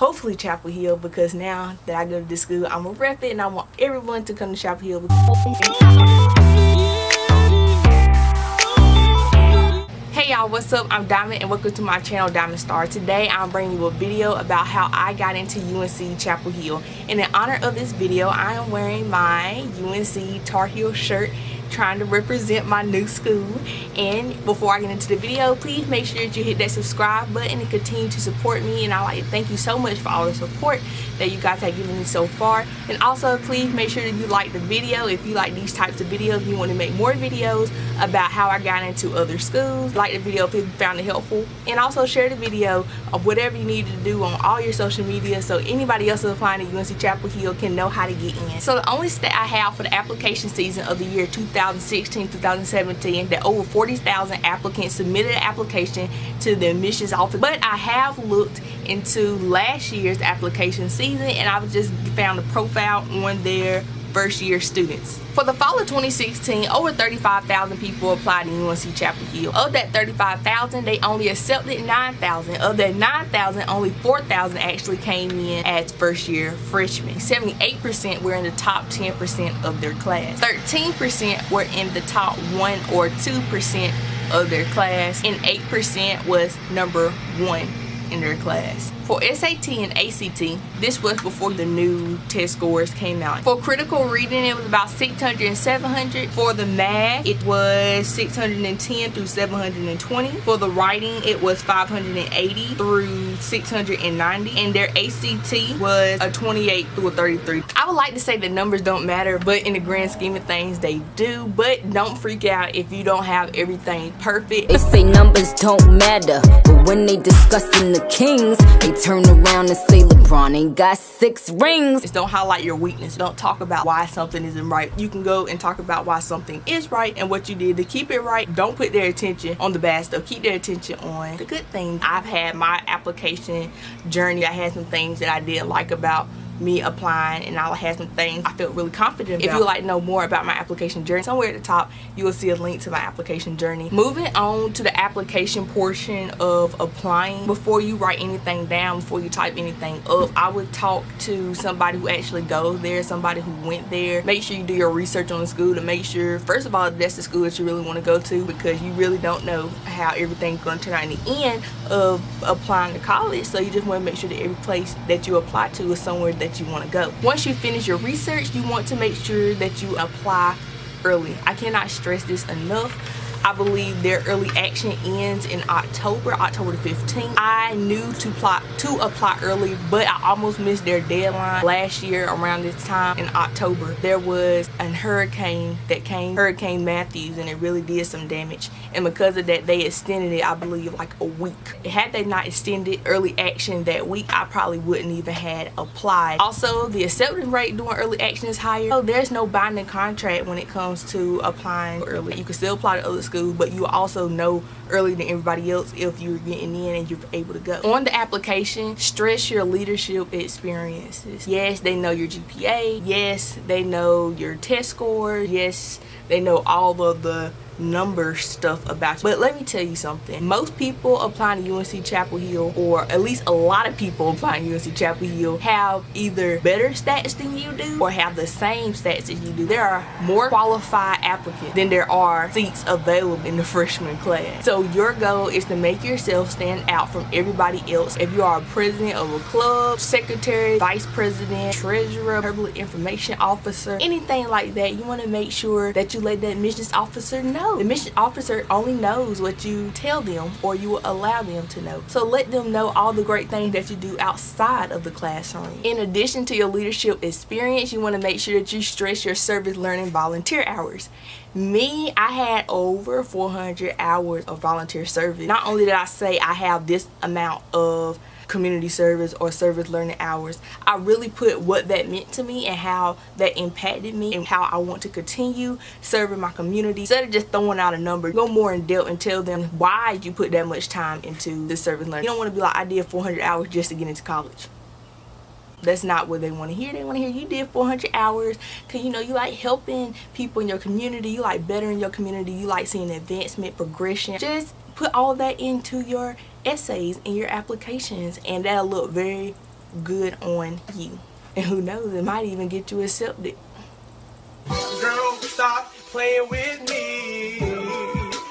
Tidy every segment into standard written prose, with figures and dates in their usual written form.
hopefully Chapel Hill, because now that I go to this school, I'm gonna rep it and I want everyone to come to Chapel Hill. Hey y'all, what's up? I'm Diamond and welcome to my channel DymondStar. Today I'm bringing you a video about how I got into UNC Chapel Hill. And in honor of this video, I am wearing my UNC Tar Heel shirt, trying to represent my new school. And before I get into the video, please make sure that you hit that subscribe button and continue to support me. And I like to thank you so much for all the support that you guys have given me so far. And also please make sure that you like the video. If you like these types of videos, you want to make more videos about how I got into other schools, like the video if you found it helpful, and also share the video of whatever you need to do on all your social media so anybody else who's applying to UNC Chapel Hill can know how to get in. So the only stat I have for the application season of the year 2016-2017, that over 40,000 applicants submitted an application to the admissions office. But I have looked into last year's application season and I've just found a profile on their first year students. For the fall of 2016, over 35,000 people applied to UNC Chapel Hill. Of that 35,000, they only accepted 9,000. Of that 9,000, only 4,000 actually came in as first year freshmen. 78% were in the top 10% of their class. 13% were in the top 1 or 2% of their class, and 8% was number 1 in their class. For SAT and ACT, this was before the new test scores came out. For critical reading, it was about 600 and 700. For the math, it was 610 through 720. For the writing, it was 580 through 690. And their ACT was a 28 through a 33. I would like to say that numbers don't matter, but in the grand scheme of things, they do. But don't freak out if you don't have everything perfect. They say numbers don't matter, but when they discussing the kings, they turn around and say LeBron ain't got 6 rings. Just don't highlight your weakness. Don't talk about why something isn't right. You can go and talk about why something is right and what you did to keep it right. Don't put their attention on the bad stuff. Keep their attention on the good things. I've had my application journey. I had some things that I didn't like about me applying, and I had some things I felt really confident about. If you would like to know more about my application journey, somewhere at the top you will see a link to my application journey. Moving on to the application portion of applying, before you write anything down, before you type anything up, I would talk to somebody who actually goes there, somebody who went there. Make sure you do your research on the school to make sure, first of all, that's the school that you really want to go to, because you really don't know how everything's going to turn out in the end of applying to college. So you just want to make sure that every place that you apply to is somewhere that you want to go. Once you finish your research, you want to make sure that you apply early. I cannot stress this enough. I believe their early action ends in October the 15th. I knew to apply early, but I almost missed their deadline last year around this time in October. There was a hurricane that came, Hurricane Matthews, and it really did some damage. And because of that, they extended it, I believe, like a week. Had they not extended early action that week, I probably wouldn't even had applied. Also, the acceptance rate during early action is higher. So there's no binding contract when it comes to applying early. You can still apply to other schools, but you also know earlier than everybody else if you're getting in and you're able to go. On the application, stress your leadership experiences. Yes, they know your GPA. Yes, they know your test score. Yes, they know all of the number stuff about you. But let me tell you something. Most people applying to UNC Chapel Hill, or at least a lot of people applying to UNC Chapel Hill, have either better stats than you do or have the same stats as you do. There are more qualified applicants than there are seats available in the freshman class. So your goal is to make yourself stand out from everybody else. If you are a president of a club, secretary, vice president, treasurer, public information officer, anything like that, you want to make sure that you let the admissions officer know. The admission officer only knows what you tell them or you will allow them to know. So let them know all the great things that you do outside of the classroom. In addition to your leadership experience, you want to make sure that you stress your service learning volunteer hours. Me, I had over 400 hours of volunteer service. Not only did I say I have this amount of community service or service learning hours, I really put what that meant to me and how that impacted me and how I want to continue serving my community. Instead of just throwing out a number, go more in depth and tell them why you put that much time into the service learning. You don't want to be like, I did 400 hours just to get into college. That's not what they want to hear. They want to hear you did 400 hours because, you know, you like helping people in your community. You like bettering your community. You like seeing advancement, progression. Just put all that into your essays and your applications, and that'll look very, good on you. And who knows, it might even get you accepted. Girl, stop playing with me.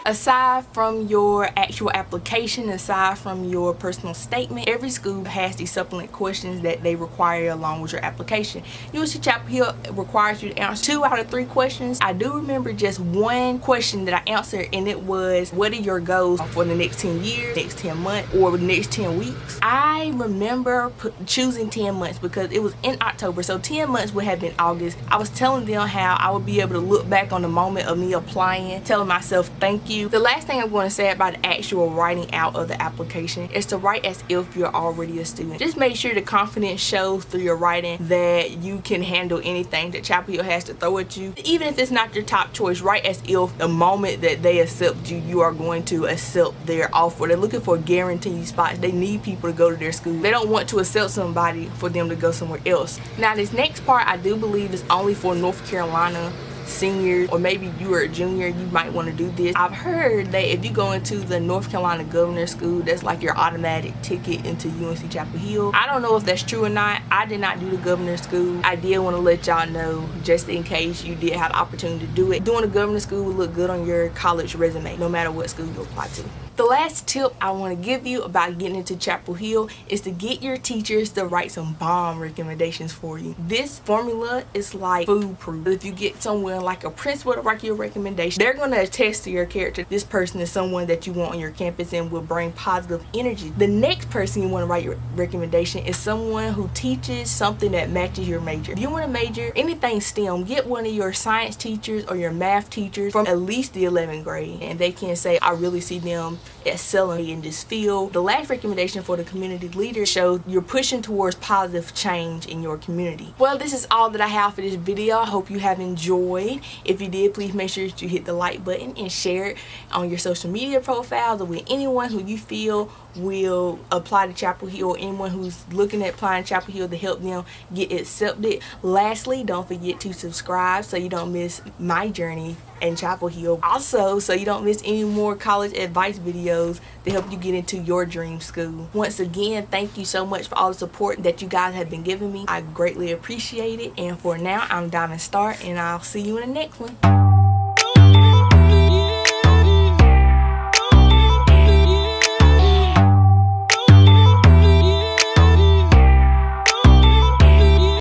Aside from your actual application, aside from your personal statement, every school has these supplement questions that they require along with your application. UNC Chapel Hill requires you to answer 2 out of 3 questions. I do remember just one question that I answered, and it was, what are your goals for the next 10 years, next 10 months, or the next 10 weeks? I remember choosing 10 months because it was in October, so 10 months would have been August. I was telling them how I would be able to look back on the moment of me applying, telling myself thank you. The last thing I'm going to say about the actual writing out of the application is to write as if you're already a student. Just make sure the confidence shows through your writing that you can handle anything that Chapel Hill has to throw at you. Even if it's not your top choice, write as if the moment that they accept you, you are going to accept their offer. They're looking for guaranteed spots. They need people to go to their school. They don't want to accept somebody for them to go somewhere else. Now, this next part I do believe is only for North Carolina seniors, or maybe you are a junior, you might want to do this. I've heard that if you go into the North Carolina Governor School, that's like your automatic ticket into UNC Chapel Hill. I don't know if that's true or not. I did not do the Governor School. I did want to let y'all know, just in case you did have the opportunity to do it. Doing a Governor School would look good on your college resume, no matter what school you apply to. The last tip I want to give you about getting into Chapel Hill is to get your teachers to write some bomb recommendations for you. This formula is like foolproof. If you get someone like a principal to write your recommendation, they're going to attest to your character. This person is someone that you want on your campus and will bring positive energy. The next person you want to write your recommendation is someone who teaches something that matches your major. If you want to major anything STEM, get one of your science teachers or your math teachers from at least the 11th grade, and they can say, I really see them excelling in this field. The last recommendation for the community leader shows you're pushing towards positive change in your community. Well, this is all that I have for this video. I hope you have enjoyed. If you did, please make sure that you hit the like button and share it on your social media profiles or with anyone who you feel will apply to Chapel Hill, or anyone who's looking at applying to Chapel Hill to help them get accepted. Lastly, don't forget to subscribe so you don't miss my journey in Chapel Hill. Also, so you don't miss any more college advice videos to help you get into your dream school. Once again, thank you so much for all the support that you guys have been giving me. I greatly appreciate it. And for now, I'm DymondStar, and I'll see you in the next one.